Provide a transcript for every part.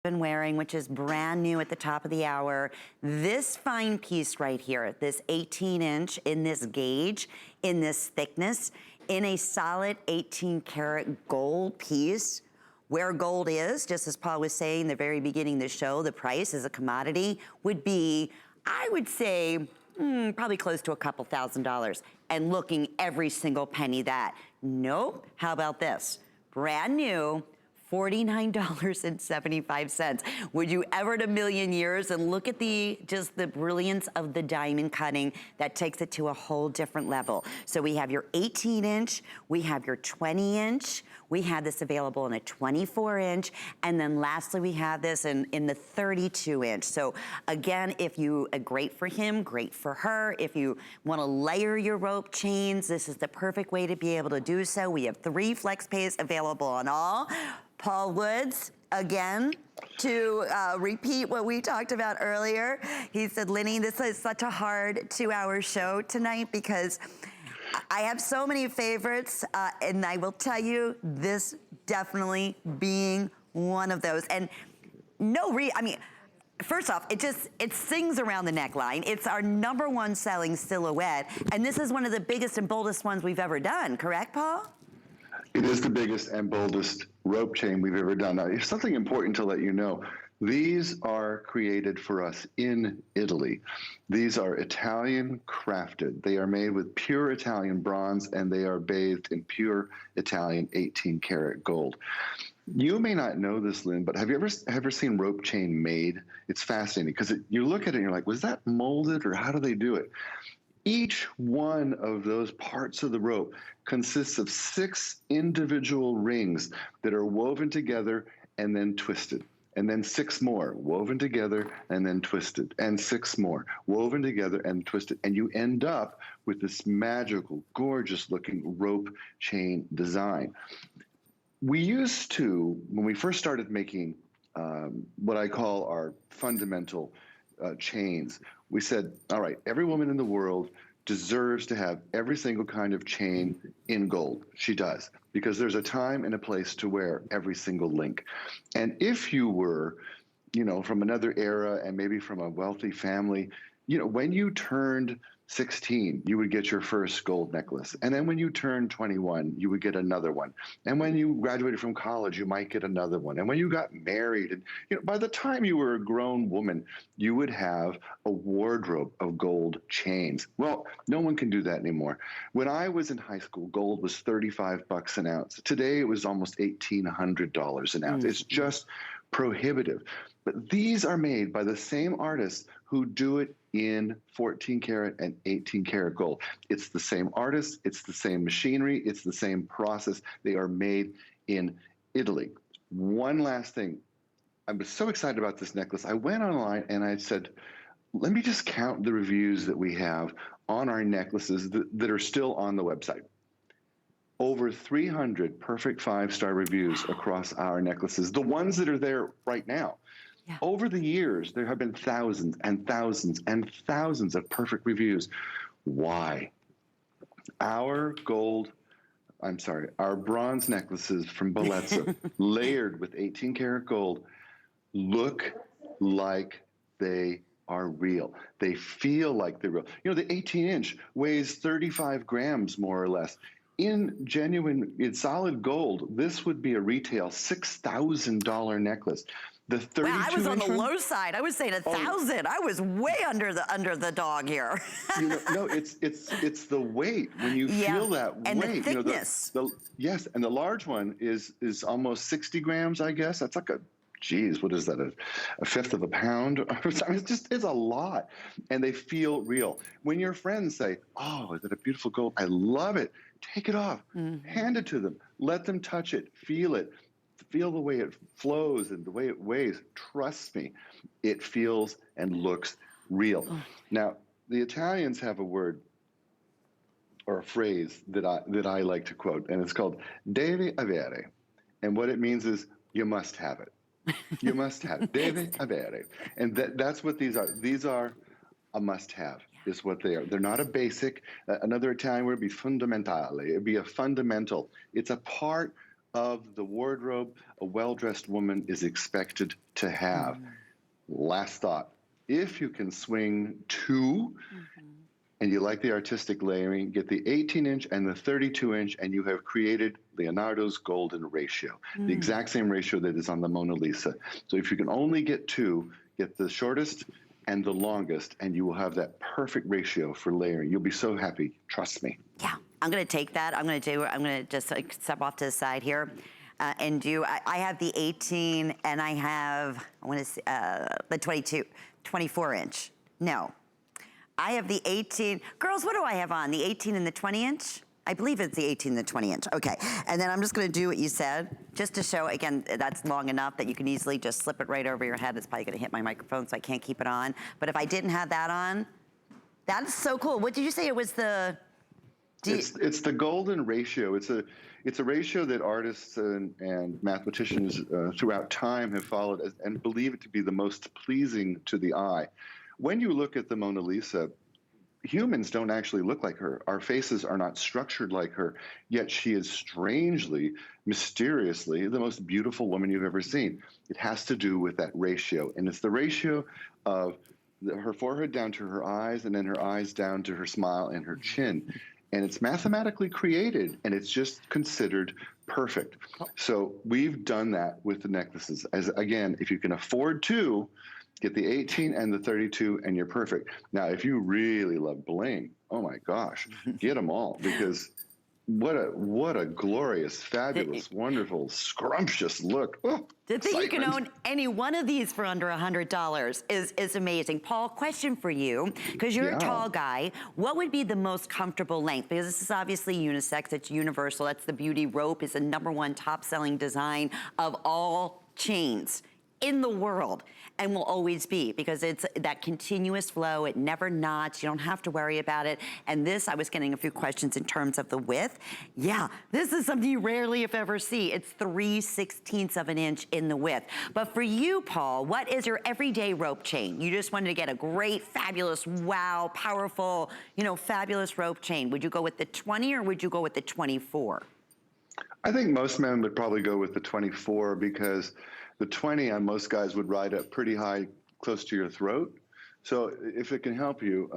been wearing, which is brand new at the top of the hour. This fine piece right here, this 18-inch in this gauge, in this thickness, in a solid 18-karat gold piece, where gold is, just as Paul was saying in the very beginning of the show, the price as a commodity would be, I would say, probably close to a couple $1,000s, and looking every single penny that. Nope, how about this? Brand new, $49.75. Would you ever in a million years? And look at just the brilliance of the diamond cutting that takes it to a whole different level. So we have your 18-inch, we have your 20-inch, we have this available in a 24-inch, and then lastly we have this in the 32-inch. So again, if you, great for him, great for her. If you wanna layer your rope chains, this is the perfect way to be able to do so. We have 3 flex pays available on all. Paul Woods, again, to repeat what we talked about earlier. He said, Lenny, this is such a hard 2-hour show tonight because I have so many favorites, and I will tell you, this definitely being one of those. And I mean, first off, it sings around the neckline. It's our #1 selling silhouette, and this is one of the biggest and boldest ones we've ever done, correct, Paul? It is the biggest and boldest rope chain we've ever done. Now, there's something important to let you know. These are created for us in Italy. These are Italian crafted. They are made with pure Italian bronze, and they are bathed in pure Italian 18-karat gold. You may not know this, Lynn, but have you ever seen rope chain made? It's fascinating because you look at it and you're like, was that molded, or how do they do it? Each one of those parts of the rope consists of 6 individual rings that are woven together and then twisted. And then 6 more woven together and then twisted. And 6 more woven together and twisted. And you end up with this magical, gorgeous looking rope chain design. We used to, when we first started making what I call our fundamental chains, we said, all right, every woman in the world deserves to have every single kind of chain in gold. She does, because there's a time and a place to wear every single link. And if you were, from another era and maybe from a wealthy family, when you turned 16, you would get your first gold necklace. And then when you turned 21, you would get another one. And when you graduated from college, you might get another one. And when you got married, and by the time you were a grown woman, you would have a wardrobe of gold chains. Well, no one can do that anymore. When I was in high school, gold was $35 an ounce. Today, it was almost $1,800 an ounce. It's just prohibitive. But these are made by the same artists who do it in 14 karat and 18 karat gold. It's the same artists, it's the same machinery, it's the same process. They are made in Italy. One last thing. I'm so excited about this necklace. I went online and I said, let me just count the reviews that we have on our necklaces that are still on the website. Over 300 perfect 5-star reviews across our necklaces, the ones that are there right now. Yeah. Over the years, there have been thousands and thousands and thousands of perfect reviews. Why? Our bronze necklaces from Bellezza, layered with 18 karat gold, look like they are real. They feel like they're real. The 18-inch weighs 35 grams, more or less. In solid gold, this would be a retail $6,000 necklace. The 32-inch wow, I was on the low side. I was saying 1,000. I was way under the dog here. No, it's the weight. When you feel that and weight, the thickness. Yes, and the large one is almost 60 grams, I guess. That's like what is that, a fifth of a pound? It's a lot. And they feel real. When your friends say, oh, is that a beautiful gold? I love it. Take it off. Hand it to them. Let them touch it. Feel it. Feel the way it flows and the way it weighs. Trust me, it feels and looks real. Now, the Italians have a word or a phrase that I like to quote, and it's called devi avere. And what it means is you must have it. You must have it. Devi avere. And that's what these are. These are a must-have, is what they are. They're not a basic. Another Italian word would be fondamentale. It would be a fundamental. It's a part of the wardrobe a well-dressed woman is expected to have. Last thought, if you can swing two, and you like the artistic layering, get the 18-inch and the 32-inch, and you have created Leonardo's golden ratio, the exact same ratio that is on the Mona Lisa. So if you can only get two, get the shortest and the longest, and you will have that perfect ratio for layering. You'll be so happy, trust me. Yeah, I'm gonna take that. I'm gonna just like step off to the side here. And I have the 18 and I have, I wanna see, the 24 inch. No, I have the 18. Girls, what do I have on? The 18 and the 20 inch? I believe it's the 18 and the 20 inch. Okay, and then I'm just gonna do what you said, just to show, again, that's long enough that you can easily just slip it right over your head. It's probably gonna hit my microphone, so I can't keep it on. But if I didn't have that on, that's so cool. What did you say it was the? It's the golden ratio. It's a ratio that artists and mathematicians throughout time have followed and believe it to be the most pleasing to the eye. When you look at the Mona Lisa, humans don't actually look like her. Our faces are not structured like her, yet she is strangely, mysteriously, the most beautiful woman you've ever seen. It has to do with that ratio, and it's the ratio of her forehead down to her eyes, and then her eyes down to her smile and her chin. And it's mathematically created, and it's just considered perfect. So we've done that with the necklaces. As again, if you can afford two, get the 18 and the 32, and you're perfect. Now, if you really love bling, oh my gosh, get them all, because what a glorious, fabulous, wonderful, scrumptious look. Oh, to think you can own any one of these for under $100 is amazing. Paul, question for you, because you're a tall guy. What would be the most comfortable length? Because this is obviously unisex, it's universal. That's the beauty. Rope is the #1 top-selling design of all chains in the world, and will always be, because it's that continuous flow. It never knots. You don't have to worry about it. And this, I was getting a few questions in terms of the width. Yeah, this is something you rarely, if ever, see. It's 3/16 of an inch in the width. But for you, Paul, what is your everyday rope chain? You just wanted to get a great, fabulous, wow, powerful, fabulous rope chain. Would you go with the 20 or would you go with the 24? I think most men would probably go with the 24, because the 20 on most guys would ride up pretty high, close to your throat. So if it can help you,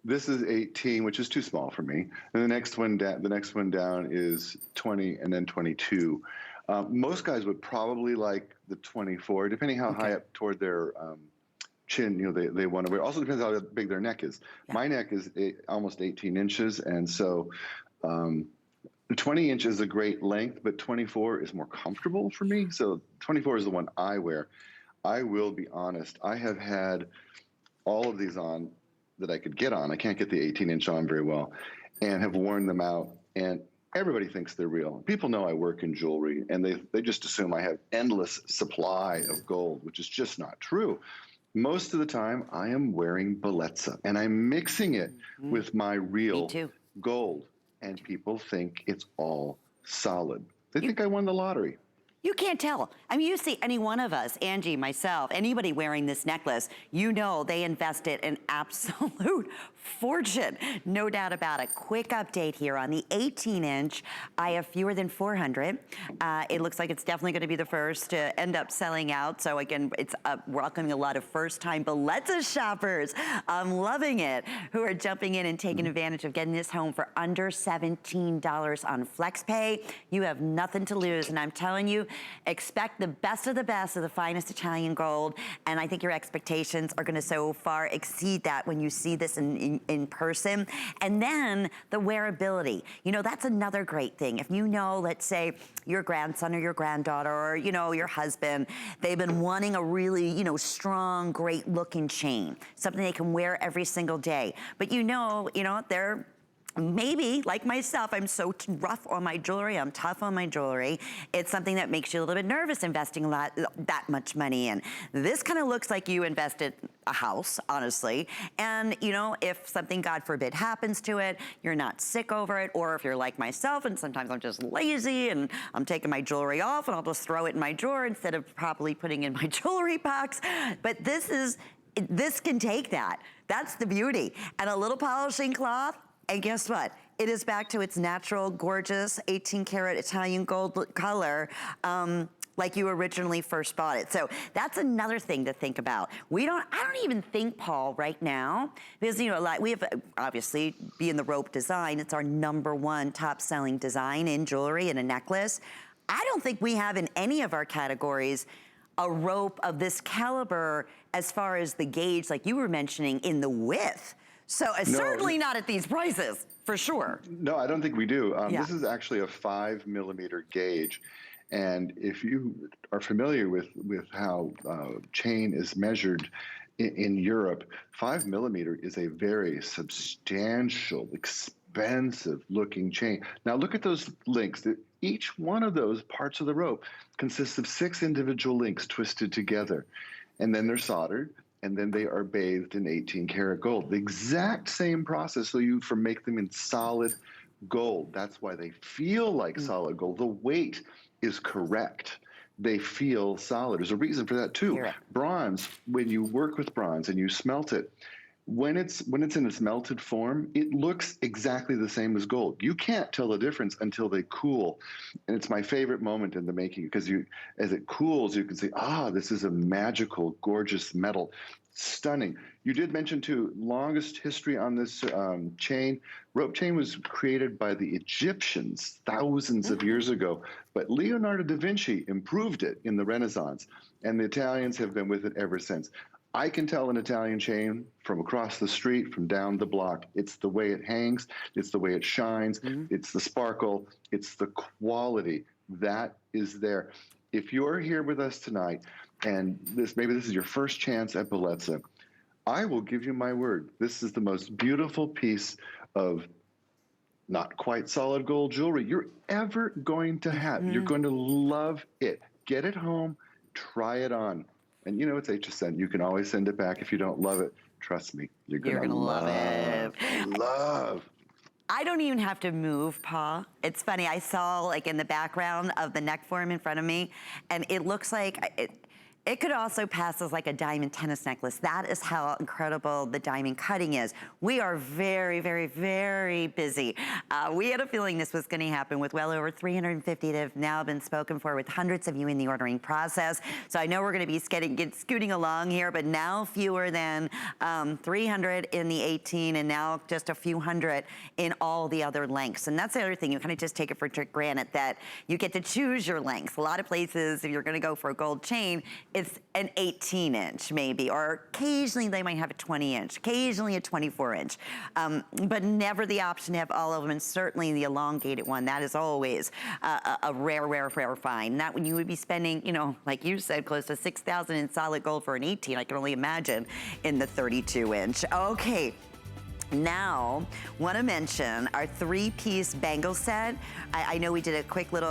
this is 18, which is too small for me. And the next one down is 20, and then 22. Most guys would probably like the 24, depending how high up toward their chin they want to wear. Also depends how big their neck is. Yeah. My neck is almost 18 inches, and so 20 inch is a great length, but 24 is more comfortable for me. So 24 is the one I wear. I will be honest, I have had all of these on that I could get on. I can't get the 18-inch on very well, and have worn them out, and everybody thinks they're real. People know I work in jewelry, and they just assume I have endless supply of gold, which is just not true. Most of the time, I am wearing Bellezza, and I'm mixing it with my real gold. And people think it's all solid. They think I won the lottery. You can't tell. I mean, you see any one of us, Angie, myself, anybody wearing this necklace, they invested an absolute fortune. No doubt about it. Quick update here on the 18-inch. I have fewer than 400. It looks like it's definitely going to be the first to end up selling out. So again, it's welcoming a lot of first-time Bellezza shoppers. I'm loving it, who are jumping in and taking advantage of getting this home for under $17 on FlexPay. You have nothing to lose, and I'm telling you, expect the best of the finest Italian gold, and I think your expectations are going to so far exceed that when you see this in person. And then the wearability. That's another great thing. If let's say your grandson or your granddaughter or your husband, they've been wanting a really strong, great looking chain, something they can wear every single day. But they're maybe, like myself, I'm so rough on my jewelry, I'm tough on my jewelry. It's something that makes you a little bit nervous investing that much money in. This kind of looks like you invested a house, honestly. And if something, God forbid, happens to it, you're not sick over it, or if you're like myself, and sometimes I'm just lazy and I'm taking my jewelry off and I'll just throw it in my drawer instead of properly putting it in my jewelry box. But this can take that. That's the beauty. And a little polishing cloth, and guess what? it is back to its natural, gorgeous 18 karat Italian gold color. Like you originally first bought it. So that's another thing to think about. I don't even think, Paul, right now, because you know, we have obviously being the rope design, it's our #1 top selling design in jewelry and a necklace. I don't think we have in any of our categories a rope of this caliber as far as the gauge, like you were mentioning, in the width. So certainly not at these prices, for sure. No, I don't think we do. Yeah. This is actually a 5mm gauge. And if you are familiar with how chain is measured in Europe, 5mm is a very substantial, expensive looking chain. Now look at those links. Each one of those parts of the rope consists of 6 individual links twisted together. And then they're soldered, and then they are bathed in 18 karat gold. The exact same process, so you make them in solid gold. That's why they feel like solid gold. The weight is correct. They feel solid. There's a reason for that too. Bronze, when you work with bronze and you smelt it, when it's in its melted form, it looks exactly the same as gold. You can't tell the difference until they cool. And it's my favorite moment in the making, because as it cools, you can say, this is a magical, gorgeous metal. Stunning. You did mention too, longest history on this chain. Rope chain was created by the Egyptians thousands of years ago, but Leonardo da Vinci improved it in the Renaissance, and the Italians have been with it ever since. I can tell an Italian chain from across the street, from down the block. It's the way it hangs, it's the way it shines, it's the sparkle, it's the quality that is there. If you're here with us tonight, and maybe this is your first chance at Bellezza, I will give you my word. This is the most beautiful piece of not quite solid gold jewelry you're ever going to have. You're going to love it. Get it home, try it on. And you know, it's HSN. You can always send it back if you don't love it. Trust me, you're gonna love it. I don't even have to move, Pa. It's funny, I saw like in the background of the neck form in front of me, and it looks like it could also pass as like a diamond tennis necklace. That is how incredible the diamond cutting is. We are very, very, very busy. We had a feeling this was gonna happen with well over 350 that have now been spoken for, with hundreds of you in the ordering process. So I know we're gonna be scooting along here, but now fewer than 300 in the 18, and now just a few hundred in all the other lengths. And that's the other thing, you kind of just take it for granted that you get to choose your lengths. A lot of places, if you're gonna go for a gold chain, it's an 18-inch maybe, or occasionally they might have a 20-inch, occasionally a 24-inch, but never the option to have all of them, and certainly the elongated one. That is always a rare, rare, rare find. That when you would be spending, you know, like you said, close to $6,000 in solid gold for an 18, I can only imagine in the 32-inch. Okay. Now, want to mention our 3-piece bangle set. I know we did a quick little